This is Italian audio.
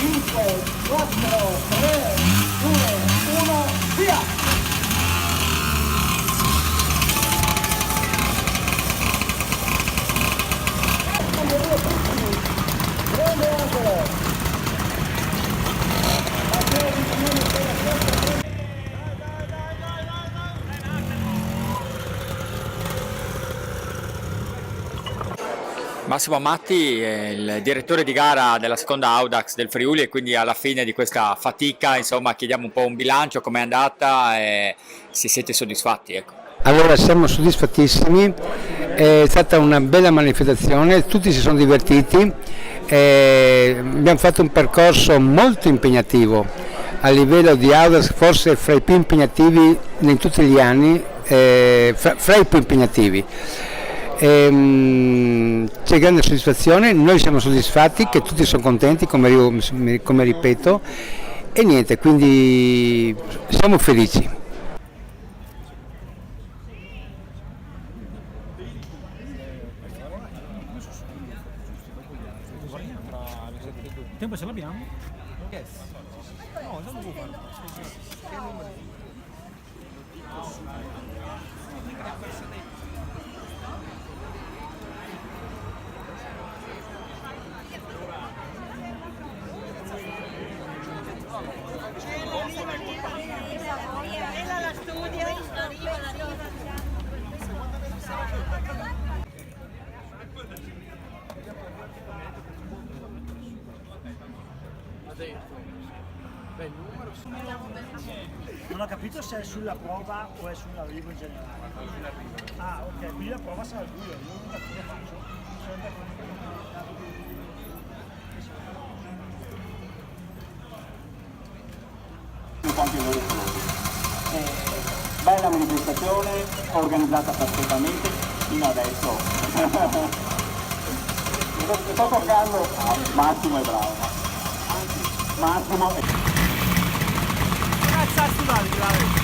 5, 4, 3, 2, 1, via! Grande angolo! Massimo Matti è il direttore di gara della seconda Audax del Friuli e quindi alla fine di questa fatica, insomma, chiediamo un po' un bilancio, com'è andata e se siete soddisfatti, ecco. Allora siamo soddisfattissimi, è stata una bella manifestazione, tutti si sono divertiti, abbiamo fatto un percorso molto impegnativo a livello di Audax, forse fra i più impegnativi in tutti gli anni, fra i più impegnativi. C'è grande soddisfazione, noi siamo soddisfatti, che tutti sono contenti come ripeto e niente, quindi siamo felici. Il tempo ce l'abbiamo? Yes. No, già non può fare. Che numero? La studio, Non ho capito se è sulla prova o è sull'arrivo in generale. Ah, ok, quindi la prova sarà il buio, io non la faccio. Quanti loro colori. Bella manifestazione, organizzata perfettamente fino adesso. Sto toccando, Massimo è bravo. Massimo è... Cazzo, dai.